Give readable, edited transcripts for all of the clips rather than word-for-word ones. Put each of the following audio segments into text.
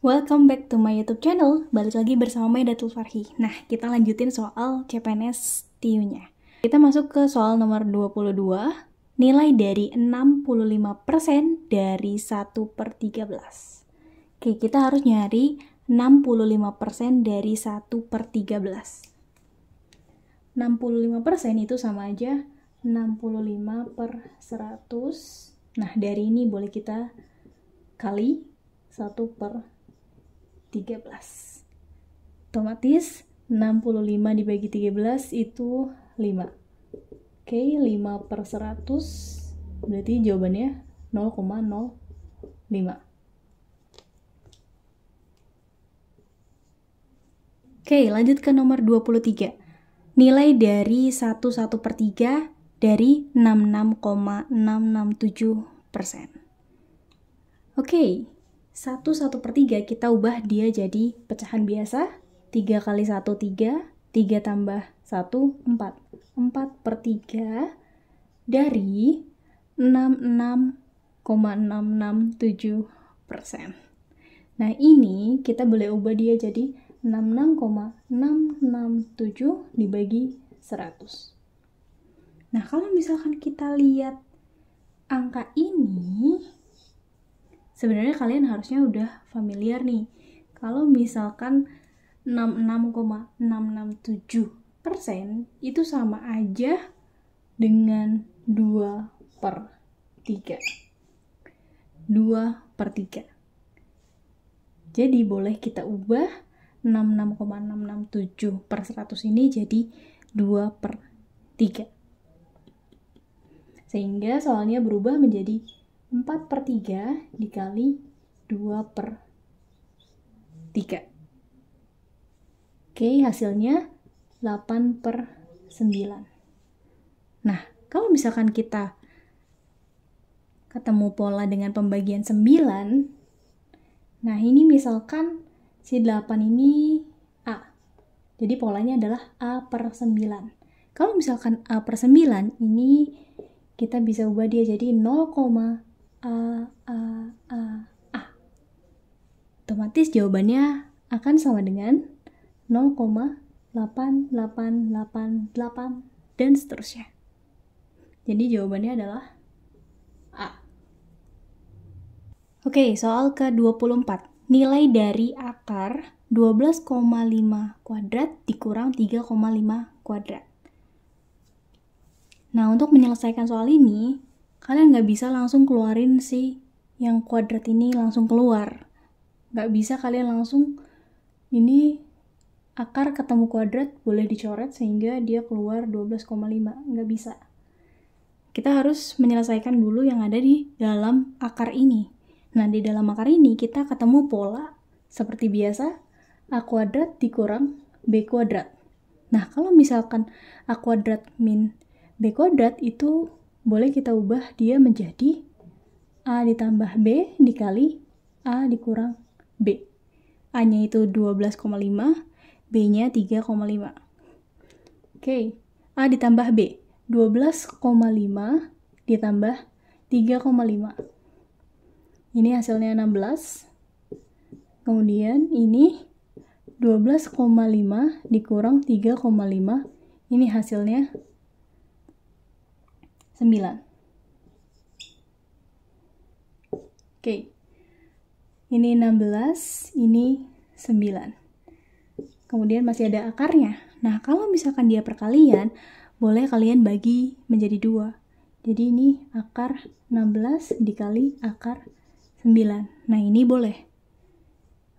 Welcome back to my YouTube channel. Balik lagi bersama Maidatul Farhi. Nah, kita lanjutin soal CPNS TU-nya. Kita masuk ke soal nomor 22. Nilai dari 65% dari 1/13. Oke, kita harus nyari 65% dari 1/13. 65% itu sama aja 65/100. Nah, dari ini boleh kita kali 1/13. Otomatis 65 dibagi 13 itu 5. Oke, 5/100 berarti jawabannya 0,05. Oke, lanjut ke nomor 23. Nilai dari 1/3 dari 66,667%. Oke. 1/3 kita ubah dia jadi pecahan biasa. 3 kali 1, 3. 3 tambah 1, 4. 4/3 dari 66,667%. Nah, ini kita boleh ubah dia jadi 66,667 dibagi 100. Nah, kalau misalkan kita lihat angka ini, sebenarnya kalian harusnya udah familiar nih. Kalau misalkan 66,667% itu sama aja dengan 2/3. 2/3. Jadi boleh kita ubah 66,667/100 ini jadi 2/3. Sehingga soalnya berubah menjadi 4/3 dikali 2/3. Oke, hasilnya 8/9. Nah, kalau misalkan kita ketemu pola dengan pembagian 9, nah ini misalkan si 8 ini A. Jadi polanya adalah A/9. Kalau misalkan A/9 ini kita bisa ubah dia jadi 0, A. Otomatis jawabannya akan sama dengan 0,8888 dan seterusnya. Jadi jawabannya adalah A. Oke, soal ke-24. Nilai dari akar 12,5 kuadrat dikurang 3,5 kuadrat. Nah, untuk menyelesaikan soal ini, kalian nggak bisa langsung keluarin si yang kuadrat ini langsung keluar. Nggak bisa kalian langsung, ini akar ketemu kuadrat, boleh dicoret sehingga dia keluar 12,5. Nggak bisa. Kita harus menyelesaikan dulu yang ada di dalam akar ini. Nah, di dalam akar ini kita ketemu pola seperti biasa, A kuadrat dikurang B kuadrat. Nah, kalau misalkan A kuadrat min B kuadrat itu boleh kita ubah dia menjadi A ditambah B dikali A dikurang B. A-nya itu 12,5, B-nya 3,5. Oke, A ditambah B. 12,5 ditambah 3,5. Ini hasilnya 16. Kemudian ini 12,5 dikurang 3,5. Ini hasilnya 9. Oke. Ini 16, ini 9. Kemudian masih ada akarnya. Nah, kalau misalkan dia perkalian, boleh kalian bagi menjadi 2. Jadi ini akar 16 dikali akar 9. Nah, ini boleh.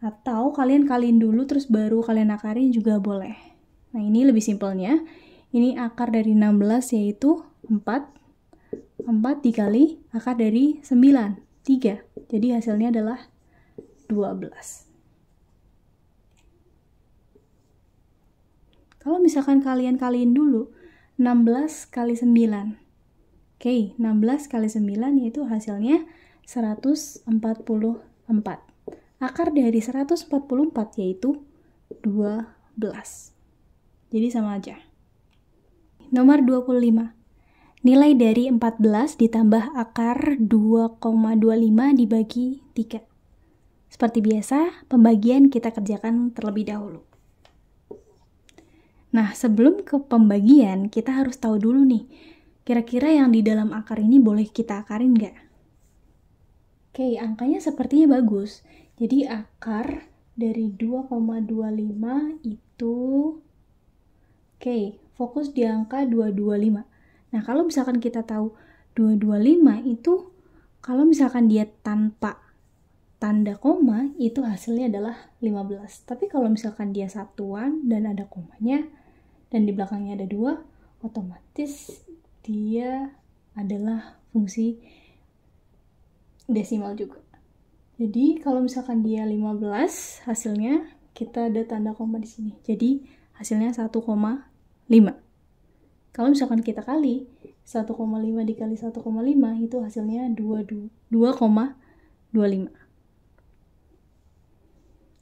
Atau kalian kaliin dulu terus baru kalian akarin juga boleh. Nah, ini lebih simpelnya. Ini akar dari 16 yaitu 4. 4 dikali akar dari 9, 3. Jadi hasilnya adalah 12. Kalau misalkan kalian kaliin dulu 16 kali 9. Oke, 16 kali 9 yaitu hasilnya 144. Akar dari 144 yaitu 12. Jadi sama aja. Nomor 25. Nilai dari 14 ditambah akar 2,25 dibagi 3. Seperti biasa, pembagian kita kerjakan terlebih dahulu. Nah, sebelum ke pembagian, kita harus tahu dulu nih, kira-kira yang di dalam akar ini boleh kita akarin nggak? Oke, angkanya sepertinya bagus. Jadi akar dari 2,25 itu, oke, fokus di angka 225. Nah, kalau misalkan kita tahu 225 itu, kalau misalkan dia tanpa tanda koma, itu hasilnya adalah 15. Tapi kalau misalkan dia satuan dan ada komanya, dan di belakangnya ada 2, otomatis dia adalah fungsi desimal juga. Jadi kalau misalkan dia 15 hasilnya, kita ada tanda koma di sini. Jadi hasilnya 1,5. Kalau misalkan kita kali 1,5 dikali 1,5 itu hasilnya 2,25.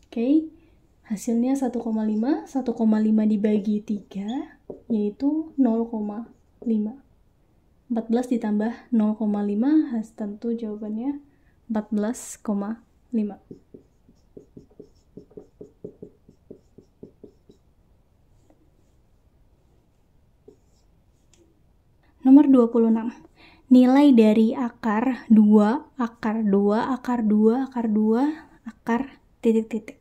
Oke, hasilnya 1,5. 1,5 dibagi 3 yaitu 0,5. 14 ditambah 0,5 tentu jawabannya 14,5. Nomor 26. Nilai dari akar 2, akar 2, akar 2, akar 2, akar titik-titik.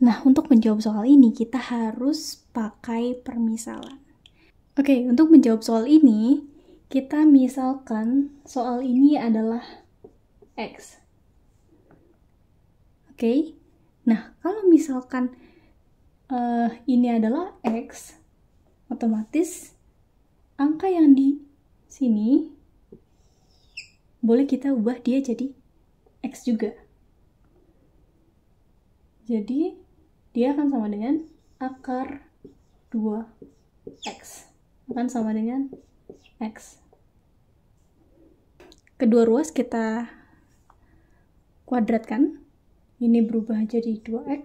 Nah, untuk menjawab soal ini, kita harus pakai permisalan. Oke, untuk menjawab soal ini, kita misalkan soal ini adalah X. Oke, nah kalau misalkan ini adalah X, otomatis angka yang di sini boleh kita ubah dia jadi X juga. Jadi, dia akan sama dengan akar 2X. Akan sama dengan X. Kedua ruas kita kuadratkan. Ini berubah jadi 2X.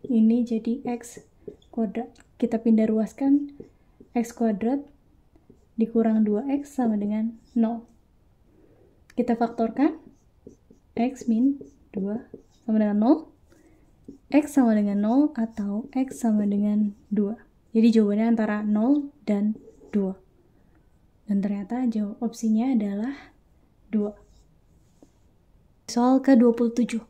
Ini jadi X kuadrat. Kita pindah ruaskan. X kuadrat dikurang 2X sama dengan 0. Kita faktorkan. X min 2 sama dengan 0. X sama dengan 0 atau X sama dengan 2. Jadi jawabannya antara 0 dan 2. Dan ternyata jawab opsinya adalah 2. Soal ke-27.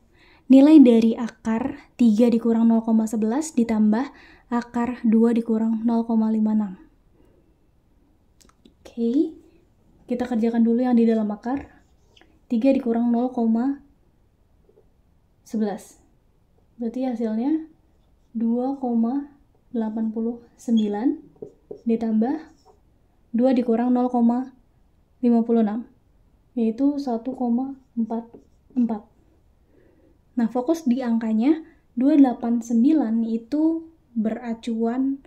Nilai dari akar 3 dikurang 0,11 ditambah akar 2 dikurang 0,56. Oke, kita kerjakan dulu yang di dalam akar. 3 dikurang 0,11. Berarti hasilnya 2,89 ditambah 2 dikurang 0,56 yaitu 1,44. Nah, fokus di angkanya 289 itu beracuan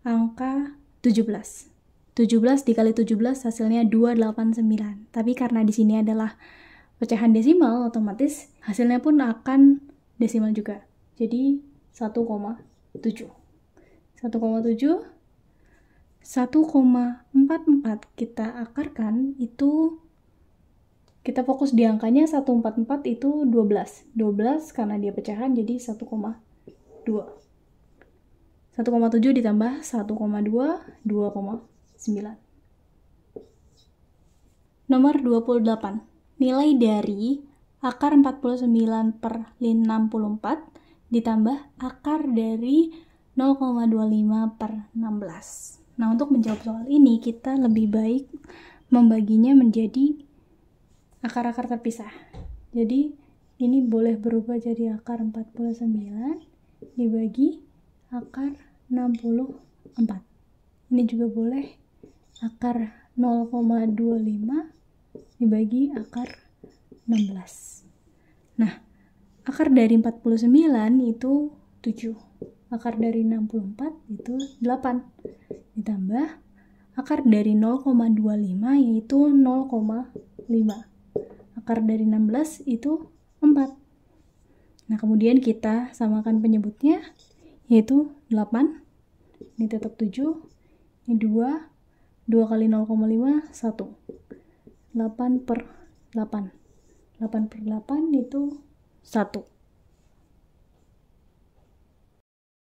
angka 17. 17 dikali 17 hasilnya 289. Tapi karena di sini adalah pecahan desimal, otomatis hasilnya pun akan desimal juga. Jadi 1,7. 1,7 1,44 kita akarkan itu kita fokus di angkanya 144 itu 12. 12 karena dia pecahan jadi 1,2. 1,7 ditambah 1,2, 2,9. Nomor 28. Nilai dari akar 49 per 64 ditambah akar dari 0,25 per 16. Nah, untuk menjawab soal ini, kita lebih baik membaginya menjadi akar-akar terpisah. Jadi, ini boleh berubah jadi akar 49 dibagi akar 64. Ini juga boleh akar 0,25 dibagi akar 16. Nah, akar dari 49 itu 7. Akar dari 64 itu 8. Ditambah akar dari 0,25 yaitu 0,5. Akar dari 16 itu 4. Nah, kemudian kita samakan penyebutnya yaitu 8. Ini tetap 7. Ini 2. 2 kali 0,5, 1. 8 per 8. 8 per 8 itu 1.